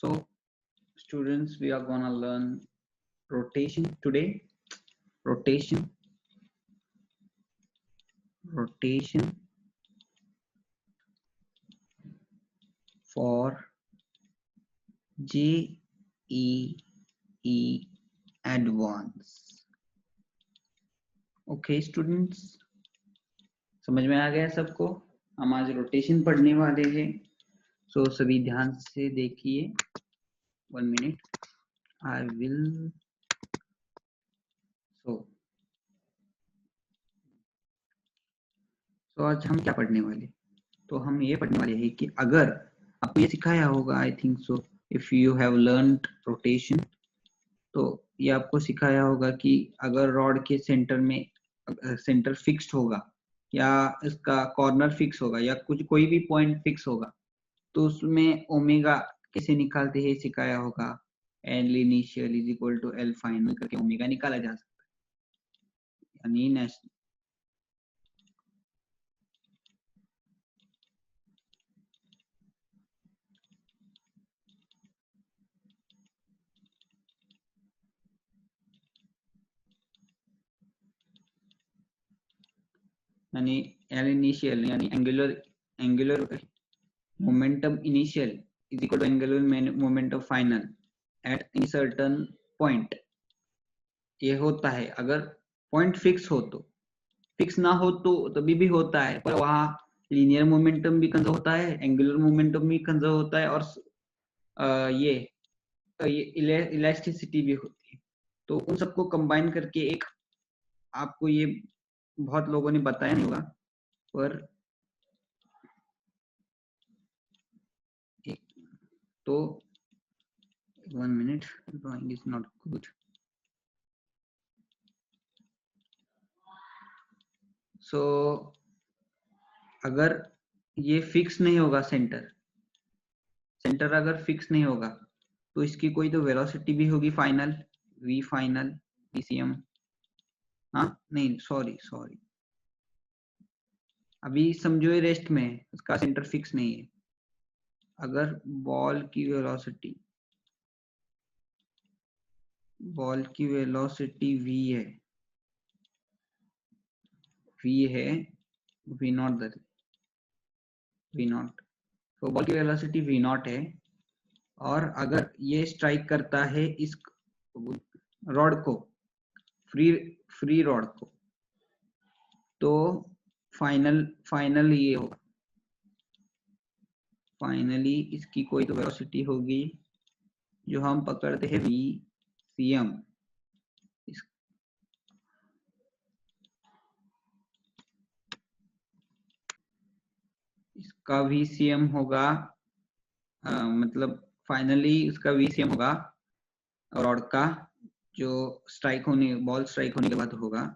So students, we are gonna learn rotation today. Rotation for JEE Advance. Okay students, समझ में आ गया सबको? हम आज रोटेशन पढ़ने वाले हैं। सो सभी ध्यान से देखिए। 1 मिनट, आई विल तो आज हम क्या पढ़ने वाले? तो हम ये पढ़ने वाले हैं कि अगर आपको ये सिखाया होगा, I think so, if you have learned rotation, तो ये आपको सिखाया होगा कि अगर रॉड के सेंटर में सेंटर फिक्स्ड होगा या इसका कॉर्नर फिक्स होगा या कुछ कोई भी पॉइंट फिक्स होगा, तो उसमें ओमेगा कैसे निकालते हैं सिखाया होगा। L initial is equal to L final करके ओमेगा निकाला जा सकता है। यानी एल इनिशियल यानी angular momentum initial is equal to angular momentum final at any certain point। ये होता है अगर पॉइंट फिक्स हो तो, फिक्स ना हो तो तभी भी होता है, पर वहाँ लीनियर मोमेंटम भी कंजर्व होता है, एंगुलर मोमेंटम भी कंजर्व होता है, और ये इलास्टिसिटी भी होती है। तो उन सबको कंबाइन करके एक, आपको ये बहुत लोगों ने बताया नहीं होगा, पर तो 1 minute, drawing is not good. So अगर ये फिक्स नहीं होगा, सेंटर अगर फिक्स नहीं होगा, तो इसकी कोई तो वेलोसिटी भी होगी फाइनल, वी फाइनल, पीसीएम। हाँ नहीं, सॉरी, अभी समझो ये रेस्ट में है, उसका सेंटर फिक्स नहीं है। अगर बॉल की वेलोसिटी वी है, वी नॉट, तो बॉल की वेलोसिटी वी नॉट है, और अगर ये स्ट्राइक करता है इस रॉड को, फ्री रॉड को, तो फाइनल ये होगा, फाइनली इसकी कोई तो वेलोसिटी होगी जो हम पकड़ते हैं वी सी एम। इसका वी सी एम होगा, मतलब फाइनली इसका वी सी एम होगा रॉड का, जो बॉल स्ट्राइक होने के बाद होगा,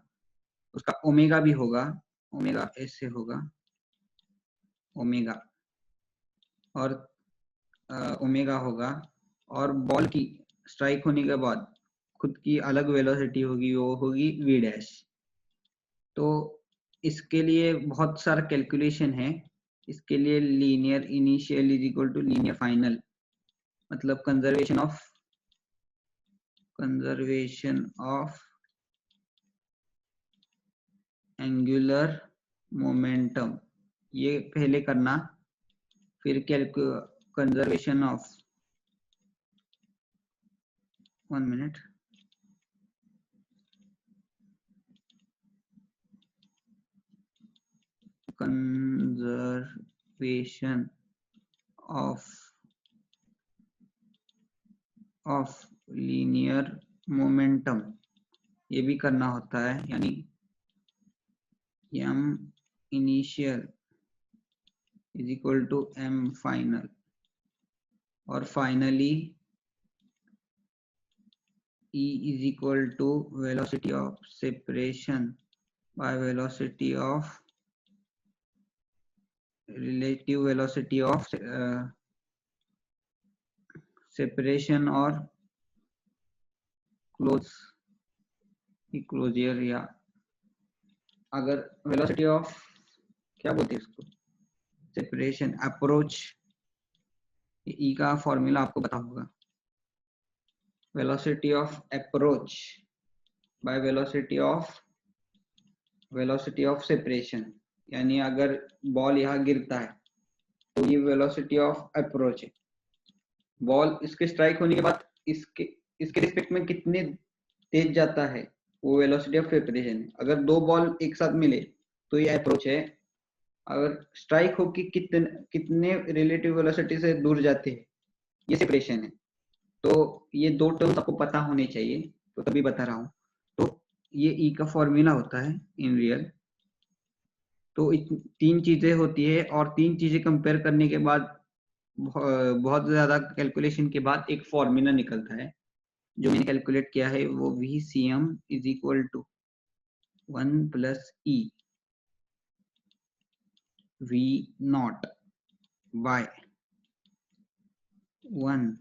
उसका ओमेगा भी होगा, ओमेगा ऐसे होगा, ओमेगा, और ओमेगा होगा, और बॉल की स्ट्राइक होने के बाद खुद की अलग वेलोसिटी होगी, वो होगी वी डैश। तो इसके लिए बहुत सारा कैलकुलेशन है। इसके लिए linear initial is equal to linear final, मतलब कंजर्वेशन ऑफ एंगुलर मोमेंटम, ये पहले करना, फिर conservation of, 1 minute, conservation of linear momentum, ये भी करना होता है, यानी m initial is equal to m final, और finally E is equal to velocity of separation by velocity of relative velocity of separation और क्लोजर, या अगर वेलोसिटी ऑफ, क्या बोलते हैं इसको, सेपरेशन, अप्रोच, ई का फॉर्मूला आपको पता होगा, velocity of approach by velocity of separation. यानी अगर बॉल यहाँ गिरता है तो ये वेलोसिटी ऑफ अप्रोच है, बॉल इसके स्ट्राइक होने के बाद इसके रिस्पेक्ट में कितने तेज जाता है वो वेलोसिटी ऑफ सेपरेशन है। अगर दो बॉल एक साथ मिले तो ये अप्रोच है, अगर स्ट्राइक हो कि कितने रिलेटिव वेलोसिटी से दूर जाते हैं ये सेपरेशन है। तो ये दो टर्म्स आपको पता होने चाहिए, तो तभी बता रहा हूँ। तो ये ई का फॉर्मूला होता है इन रियल। तो तीन चीजें होती है और तीन चीजें कंपेयर करने के बाद बहुत ज्यादा कैलकुलेशन के बाद एक फॉर्मूला निकलता है जो मैंने कैलकुलेट किया है, वो VCM is equal to 1 plus e V naught by 1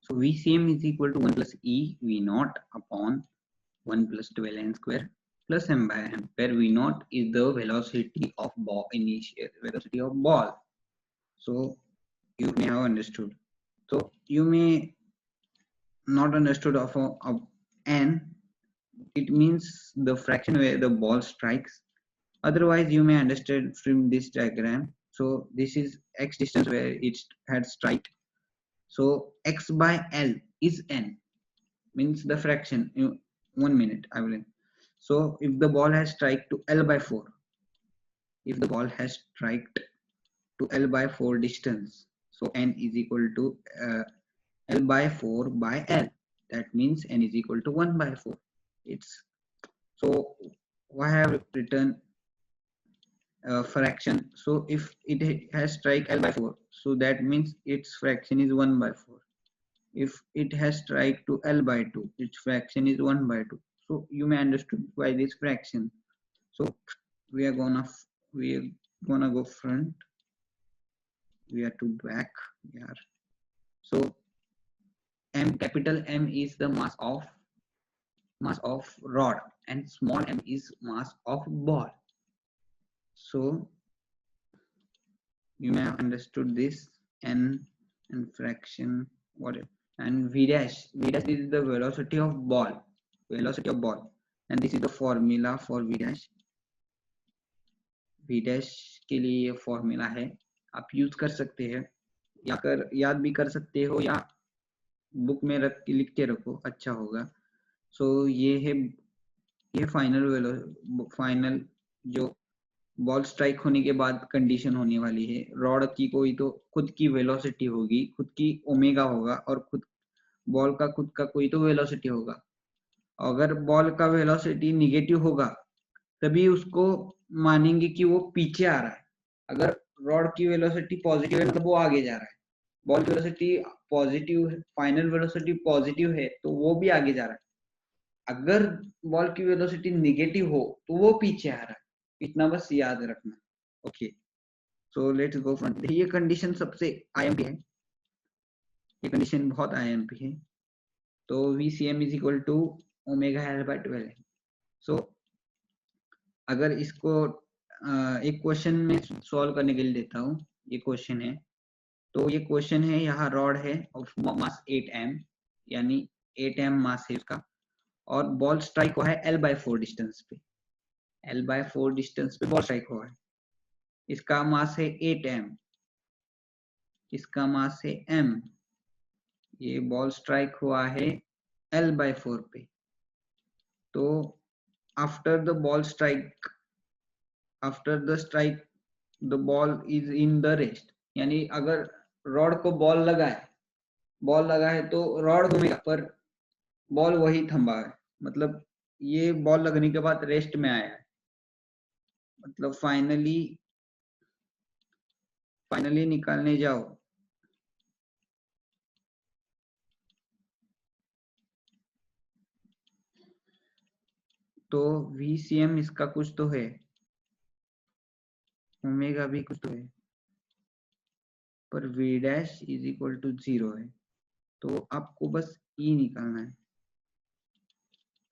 So VCM is equal to 1 plus E V naught upon 1 plus 12 n square plus m by m, where V naught is the velocity of ball, initial velocity of ball. So you may have understood. So you may not understood of n. It means the fraction where the ball strikes. Otherwise, you may understand from this diagram. So this is x distance where it had strike. So x by L is n, means the fraction. 1 minute I will. So if the ball has strike to L by 4, if the ball has strike to L by 4 distance, so n is equal to L by 4 by L. That means n is equal to 1 by 4. It's so I have written fraction. So if it has strike L by 4, so that means its fraction is 1 by 4. If it has strike to L by 2, its fraction is 1 by 2. So you may understand why this fraction. So we are gonna go front, we are to back here. So M, capital M is the mass of rod and small m is mass of ball. So you may have understood this, n and fraction whatever, and v dash is the velocity of ball, and this is the formula for v dash के लिए ये formula है, आप use कर सकते हैं या याद भी कर सकते हो या बुक में लिख के रखो, अच्छा होगा। सो ये फाइनल जो बॉल स्ट्राइक होने के बाद कंडीशन होने वाली है। रॉड की कोई तो खुद की वेलोसिटी होगी, खुद की ओमेगा होगा, और बॉल का खुद का कोई तो वेलोसिटी होगा। अगर बॉल का वेलोसिटी निगेटिव होगा तभी उसको मानेंगे कि वो पीछे आ रहा है। अगर रॉड की वेलोसिटी पॉजिटिव है मतलब वो आगे जा रहा है, बॉल की वेलोसिटी पॉजिटिव है, फाइनल वेलोसिटी पॉजिटिव है तो वो भी आगे जा रहा है। अगर बॉल की वेलोसिटी निगेटिव हो तो वो पीछे आ रहा है, इतना बस याद रखना। Okay, so let's go front. ये कंडीशन सबसे आईएमपी है, ये कंडीशन बहुत आईएमपी है। तो VCM is equal to omega L by 12। So अगर इसको एक क्वेश्चन में सॉल्व करने के लिए देता हूँ, ये क्वेश्चन है, तो ये क्वेश्चन है, यहाँ रॉड है ऑफ मास 8m, यानी 8m मास है उसका, और बॉल स्ट्राइक हुआ है L by 4 डिस्टेंस पे, L by 4 डिस्टेंस पे बॉल स्ट्राइक हुआ है। इसका मास है 8m, इसका मास है m, ये बॉल स्ट्राइक हुआ है L by 4 पे। तो after the strike the ball is in the rest, यानी अगर रॉड को बॉल लगा है तो रॉड घूमेगा पर बॉल वही थंबा है, मतलब ये बॉल लगने के बाद रेस्ट में आया है, मतलब फाइनली फाइनली निकालने जाओ। तो VCM इसका कुछ तो है, ओमेगा भी कुछ तो है, पर V dash is equal to 0 है। तो आपको बस E निकालना है।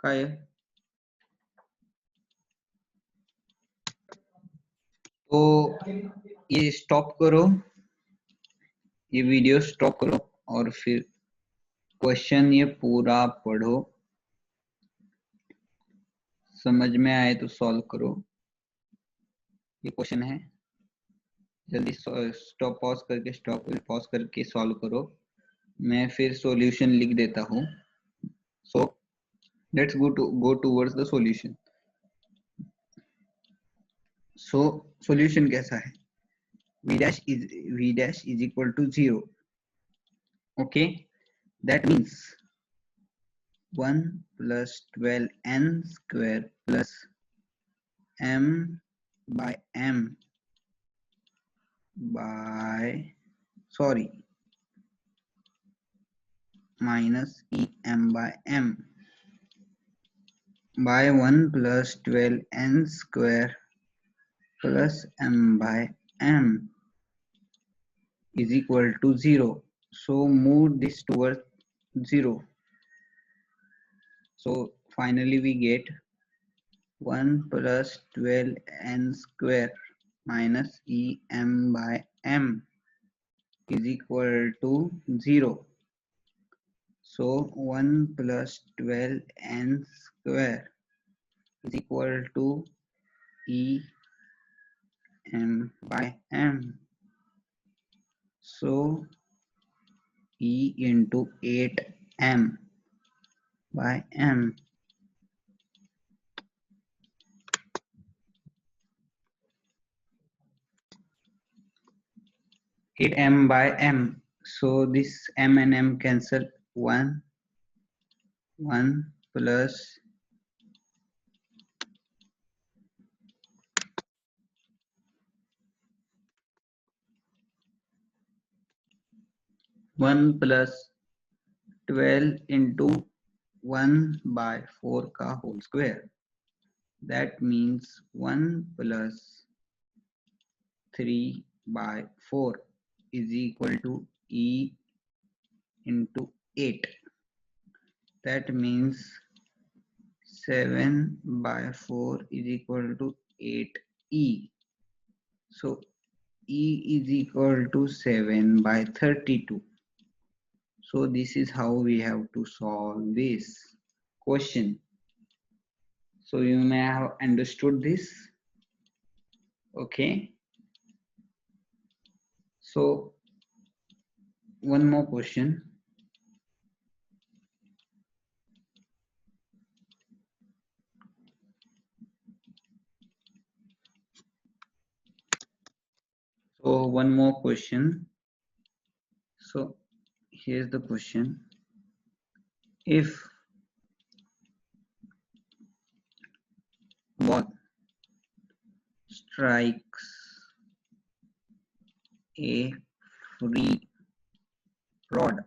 का है? तो ये स्टॉप करो, ये वीडियो स्टॉप करो और फिर क्वेश्चन ये पूरा पढ़ो, समझ में आए तो सॉल्व करो। ये क्वेश्चन है, जल्दी स्टॉप पॉज करके सॉल्व करो। मैं फिर सॉल्यूशन लिख देता हूँ। सो let's go towards the solution. So solution कैसा है? v dash is equal to 0. Okay, that means 1 plus 12n square plus m by m by minus em by m by 1 plus 12n square plus m by m is equal to 0. So move this towards 0. So finally we get 1 plus 12n square minus em by m is equal to 0. So 1 plus 12n square is equal to em by m. So E into 8m by m. Eight m by m. So this m and m cancel. 1 plus 1 plus 12 into 1 by 4 का whole square. That means 1 plus 3 by 4 is equal to E into 8. That means 7 by 4 is equal to 8E. So E is equal to 7 by 32. So this is how we have to solve this question. So you may have understood this. Okay. So one more question. So one more question. So here's the question. If ball strikes a free rod,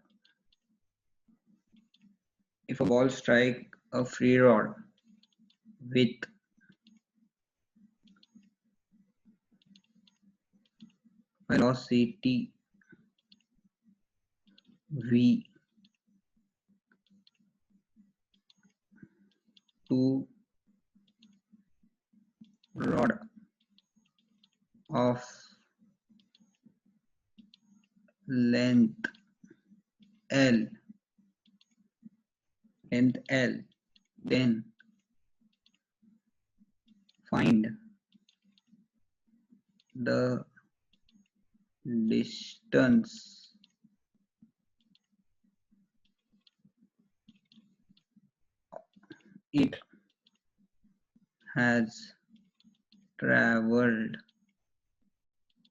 if a ball strikes a free rod with velocity v to rod of length L, then find the distance it has traveled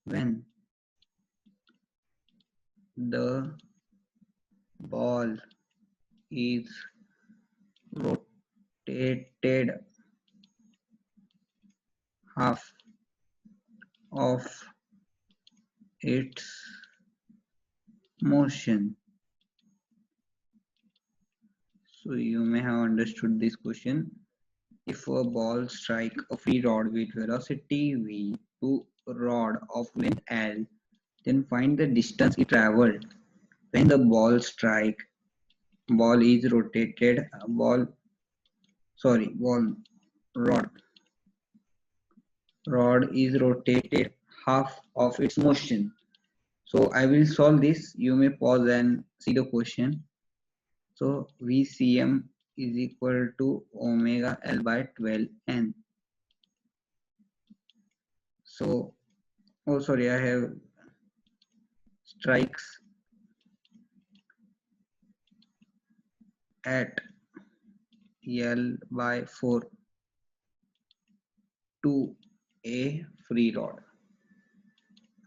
when the ball is rotated half of its motion. So you may have understood this question. If a ball strike a free rod with velocity v to a rod of length L, then find the distance it traveled. When the ball is rotated, ball rod is rotated half of its motion. So I will solve this. You may pause and see the question. So VCM is equal to omega L by 12N. So, oh sorry, I have strikes at L by 4 to a free rod.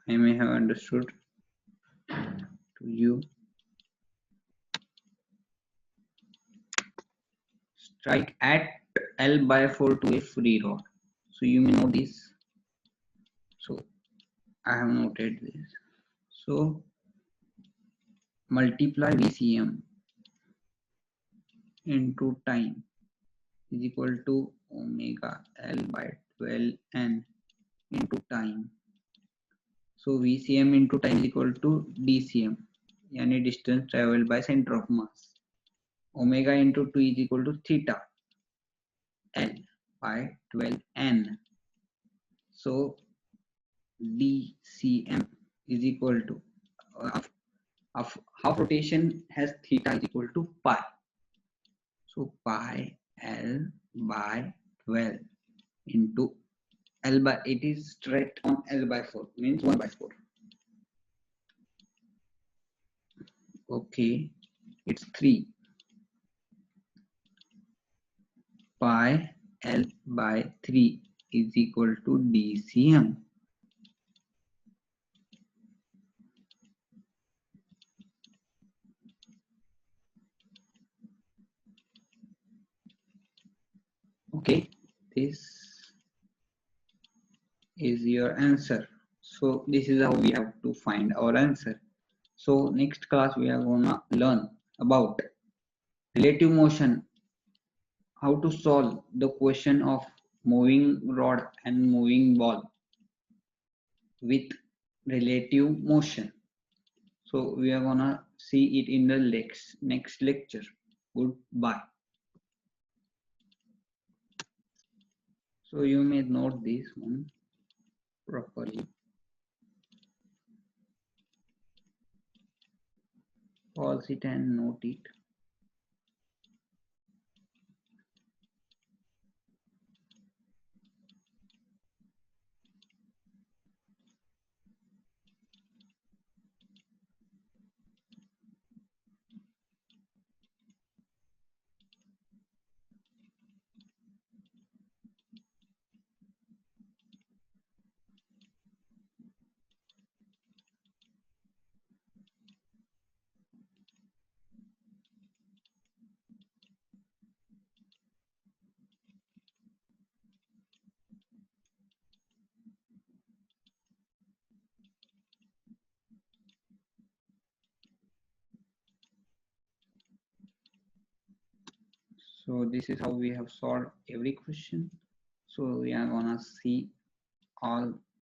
I may have understood to you. Strike at L by 4 to a free rod. So you may know this. So I have noted this. So multiply VCM into time is equal to omega L by 12N into time. So VCM into time is equal to DCM, yani distance traveled by center of mass. Omega into 2 is equal to theta L by 12N. So DCM is equal to half rotation has theta is equal to pi. So pi L by 12 into L by, it is straight on L by 4, means 1 by 4. Okay, it's 3 pi L by 3 is equal to DCM. Okay, this is your answer. So this is how we have to find our answer. So next class we are gonna learn about relative motion, how to solve the question of moving rod and moving ball with relative motion. So we are gonna see it in the next lecture. Goodbye. So you may note this one properly. Pause it and note it. So this is how we have solved every question. So we are gonna see all